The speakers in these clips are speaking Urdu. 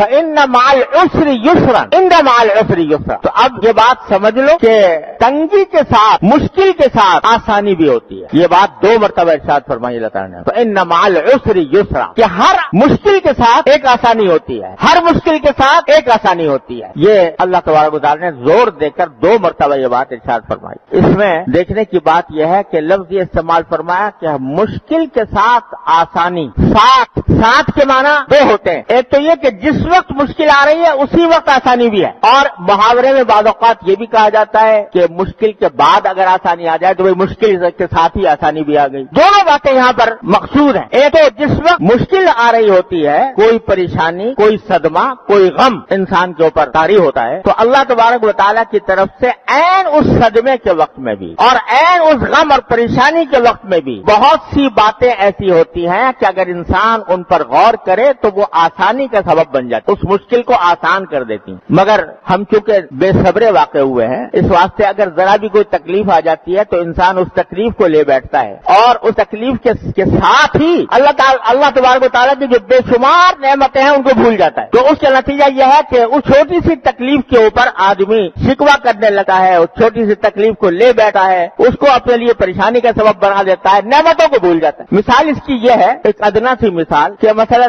فإن مع العسر يسرا إن مع العسر يسرا. تو اب یہ بات سمجھ لو کہ تنگی کے ساتھ مشکل کے ساتھ آسانی بھی ہوتی ہے. یہ بات 2 مرتبہ ارشاد فرمائی اللہ تعالیٰ نے. فإن مع العسر يسرا کہ ہر مشکل کے ساتھ ایک آسانی ہوتی ہے, ہر مشکل کے ساتھ ایک آسانی ہوتی ہے. یہ اللہ تبارک و تعالیٰ نے زور دے کر 2 مرتبہ یہ بات ارشاد فرمائی. اس میں دیکھنے کی بات یہ ہے کہ لفظ یہ استعمال فرمایا کہ مشکل کے ساتھ آسانی. ساتھ کے معنی 2 ہوتے ہیں. ایک تو یہ کہ جس وقت مشکل آ رہی ہے اسی وقت آسانی بھی ہے, اور محاورے میں بعض اوقات یہ بھی کہا جاتا ہے کہ مشکل کے بعد اگر آسانی آ جائے تو وہ مشکل کے ساتھ ہی آسانی بھی آ گئی. دونوں باتیں یہاں پر مقصود ہیں. ایک تو جس وقت مشکل آ رہی ہوتی ہے, کوئی پریشانی, کوئی صدمہ, کوئی غم انسان کے اوپر طاری ہوتا ہے, تو اللہ تبارک و تعالیٰ کی طرف سے عین اس صدمے کے وقت میں بھی اور عین اس غم اور پریشانی کے وقت میں بھی بہت سی باتیں ایسی ہوتی ہیں کہ اگر انسان ان پر غور کرے تو وہ آسانی کا سبب بن جاتی, اس مشکل کو آسان کر دیتی. مگر ہم چونکہ بے صبرے واقع ہوئے ہیں, اس واسطے اگر ذرا بھی کوئی تکلیف آ جاتی ہے تو انسان اس تکلیف کو لے بیٹھتا ہے اور اس تکلیف کے ساتھ ہی اللہ تبارک و تعالیٰ کی جو بے شمار نعمتیں ہیں ان کو بھول جاتا ہے. تو اس کا نتیجہ یہ ہے کہ اس چھوٹی سی تکلیف کے اوپر آدمی شکوہ کرنے لگتا ہے, اس چھوٹی سی تکلیف کو لے بیٹھا ہے, اس کو اپنے لیے پریشانی کا سبب بنا دیتا ہے, نعمتوں کو بھول جاتا ہے. مثال اس کی یہ ہے, ایک ادنا سی مثال, کہ مثلا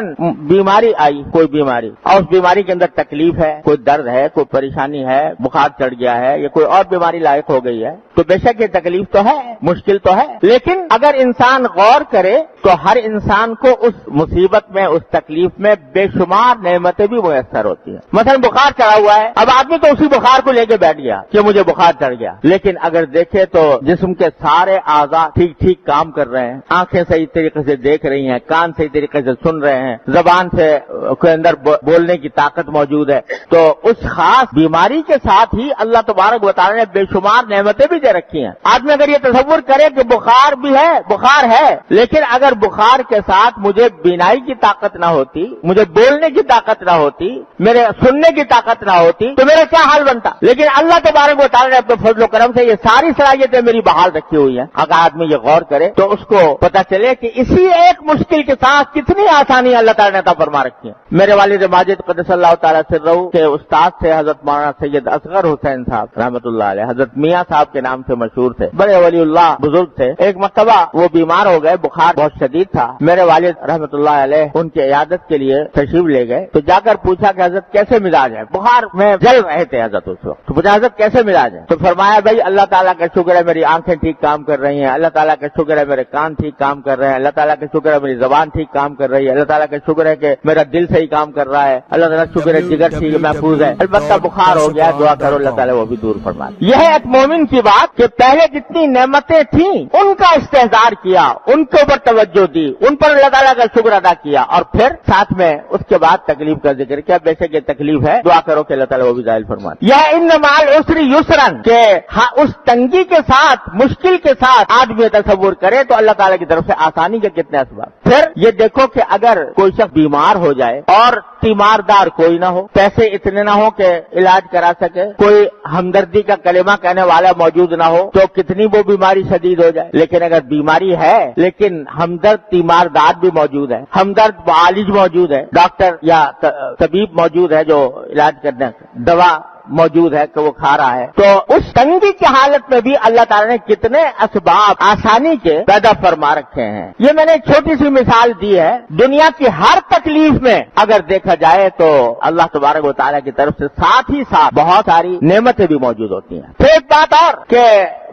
بیماری آئی, کوئی بیماری, اور اس بیماری کے اندر تکلیف ہے, کوئی درد ہے, کوئی پریشانی ہے, بخار چڑھ گیا ہے یا کوئی اور بیماری لاحق ہو گئی ہے, تو بے شک یہ تکلیف تو ہے, مشکل تو ہے, لیکن اگر انسان غور کرے تو ہر انسان کو اس مصیبت میں, اس تکلیف میں بے شمار نعمتیں بھی میسر ہوتی ہیں. مثلا بخار چڑھا ہوا ہے, اب آدمی تو اسی بخار کو لے کے بیٹھ گیا کہ مجھے بخار چڑھ گیا, لیکن اگر دیکھے تو جسم کے سارے اعضاء ٹھیک کام کر رہے ہیں, آنکھیں صحیح طریقے سے دیکھ رہی ہیں, کان صحیح طریقے سے سن رہے ہیں, زبان سے کے اندر بولنے کی طاقت موجود ہے, تو اس خاص بیماری کے ساتھ ہی اللہ تبارک و تعالیٰ نے بے شمار نعمتیں بھی دے رکھی ہیں. آدمی اگر یہ تصور کرے کہ بخار بھی ہے, بخار ہے, لیکن اگر بخار کے ساتھ مجھے بینائی کی طاقت نہ ہوتی, مجھے بولنے کی طاقت نہ ہوتی, میرے سننے کی طاقت نہ ہوتی, تو میرا کیا حال بنتا. لیکن اللہ تبارک و تعالیٰ نے اپنے فضل و کرم سے یہ ساری صلاحیتیں میری بحال رکھی ہوئی ہیں. اگر آدمی یہ غور کرے تو اس کو پتا چلے کہ اسی ایک مشکل کے ساتھ کتنی آسانی اللہ تعالیٰ نے عطا فرما رکھی ہے. میرے والد ماجد قدس اللہ تعالیٰ سرہ کے استاد سے حضرت مولانا سید اصغر حسین صاحب رحمۃ اللہ علیہ, حضرت میاں صاحب کے نام سے مشہور تھے, بڑے ولی اللہ بزرگ تھے. ایک مرتبہ وہ بیمار ہو گئے, بخار بہت شدید تھا. میرے والد رحمۃ اللہ علیہ ان کی عیادت کے لیے تشریف لے گئے, تو جا کر پوچھا کہ حضرت کیسے مزاج ہے, بخار میں جل رہے تھے حضرت اس وقت, تو پوچھا حضرت کیسے مزاج ہے, تو فرمایا بھائی اللہ تعالیٰ کا شکر ہے میری آنکھیں ٹھیک کام کر رہی ہیں, اللہ تعالیٰ کا شکر ہے میرے کان ٹھیک کام کر رہے ہیں, اللہ تعالیٰ کا شکر ہے میری زبان ٹھیک کام کر رہی ہے, اللہ تعالیٰ کا شکر ہے کہ میرا دل صحیح کام کر رہا ہے, اللہ تعالیٰ کا شکر ہے جگر ٹھیک محفوظ ہے, البتہ بخار ہو گیا, دعا کرو اللہ تعالیٰ وہ بھی دور فرما. یہ ہے ایک مومن کی بات کہ پہلے جتنی نعمتیں تھیں ان کا استحضار کیا, ان کے اوپر توجہ دی, ان پر اللہ تعالیٰ کا شکر ادا کیا, اور پھر ساتھ میں اس کے بعد تکلیف کا ذکر کیا. بے شک یہ تکلیف ہے, دعا کرو کہ اللہ تعالیٰ وہ بھی ظاہر فرما. یہ ان مع العسر یسرا کہ اس تنگی کے ساتھ, مشکل کے ساتھ آدمی تصور کرے تو اللہ تعالیٰ کی طرف سے آسانی کے کتنے اسباب. پھر یہ دیکھو کہ اگر کوئی شخص بیمار ہو جائے اور تیماردار کوئی نہ ہو, پیسے اتنے نہ ہو کہ علاج کرا سکے, کوئی ہمدردی کا کلمہ کہنے والا موجود نہ ہو, تو کتنی وہ بیماری شدید ہو جائے. لیکن اگر بیماری ہے لیکن ہمدرد تیماردار بھی موجود ہے, ہمدرد معالج موجود ہے, ڈاکٹر یا طبیب موجود ہے جو علاج کرنے, دوا موجود ہے کہ وہ کھا رہا ہے, تو اس تنگی کی حالت میں بھی اللہ تعالیٰ نے کتنے اسباب آسانی کے پیدا فرما رکھے ہیں. یہ میں نے ایک چھوٹی سی مثال دی ہے. دنیا کی ہر تکلیف میں اگر دیکھا جائے تو اللہ تبارک و تعالیٰ کی طرف سے ساتھ ہی ساتھ بہت ساری نعمتیں بھی موجود ہوتی ہیں. پھر ایک بات اور کہ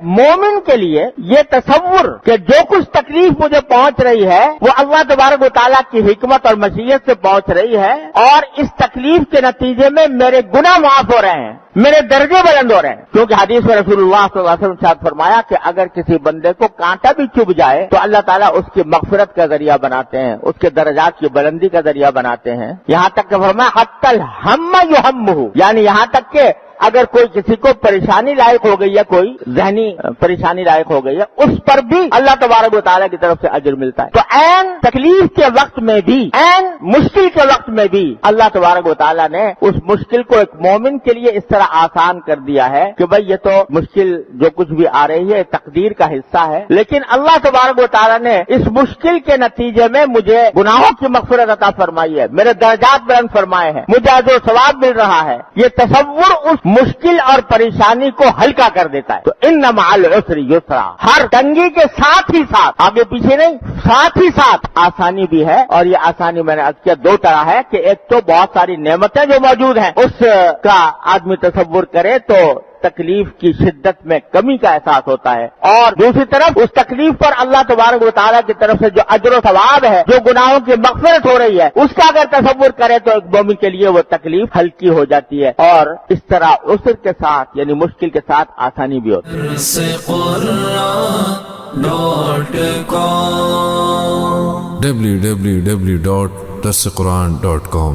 مومن کے لیے یہ تصور کہ جو کچھ تکلیف مجھے پہنچ رہی ہے وہ اللہ تبارک و تعالیٰ کی حکمت اور مشیت سے پہنچ رہی ہے, اور اس تکلیف کے نتیجے میں میرے گناہ معاف ہو رہے ہیں, میرے درجے بلند ہو رہے ہیں. کیونکہ حدیث میں رسول اللہ صلی اللہ علیہ وسلم نے فرمایا کہ اگر کسی بندے کو کانٹا بھی چبھ جائے تو اللہ تعالیٰ اس کی مغفرت کا ذریعہ بناتے ہیں, اس کے درجات کی بلندی کا ذریعہ بناتے ہیں. یہاں تک کہ فرمایا حتی الہم یہمہ, یعنی یہاں تک کہ اگر کوئی کسی کو پریشانی لائق ہو گئی ہے، کوئی ذہنی پریشانی لائق ہو گئی ہے، اس پر بھی اللہ تبارک و تعالیٰ کی طرف سے اجر ملتا ہے۔ تو عین تکلیف کے وقت میں بھی، عین مشکل کے وقت میں بھی اللہ تبارک و تعالیٰ نے اس مشکل کو ایک مومن کے لیے اس طرح آسان کر دیا ہے کہ بھئی یہ تو مشکل جو کچھ بھی آ رہی ہے تقدیر کا حصہ ہے، لیکن اللہ تبارک و تعالیٰ نے اس مشکل کے نتیجے میں مجھے گناہوں کی مغفرت عطا فرمائی ہے، میرے درجات بلند فرمائے ہیں، مجھے اجر و ثواب مل رہا ہے۔ یہ تصور اس مشکل اور پریشانی کو ہلکا کر دیتا ہے۔ تو ان مع العسر یسرا، ہر تنگی کے ساتھ ہی ساتھ، آگے پیچھے نہیں، ساتھ ہی ساتھ آسانی بھی ہے۔ اور یہ آسانی میں نے عرض کیا دو طرح ہے کہ ایک تو بہت ساری نعمتیں جو موجود ہیں اس کا آدمی تصور کرے تو تکلیف کی شدت میں کمی کا احساس ہوتا ہے، اور دوسری طرف اس تکلیف پر اللہ تبارک و تعالیٰ کی طرف سے جو اجر و ثواب ہے، جو گناہوں کی مغفرت ہو رہی ہے، اس کا اگر تصور کرے تو ایک مومن کے لیے وہ تکلیف ہلکی ہو جاتی ہے، اور اس طرح عسر کے ساتھ یعنی مشکل کے ساتھ آسانی بھی ہوتی ہے۔ www.darsequran.com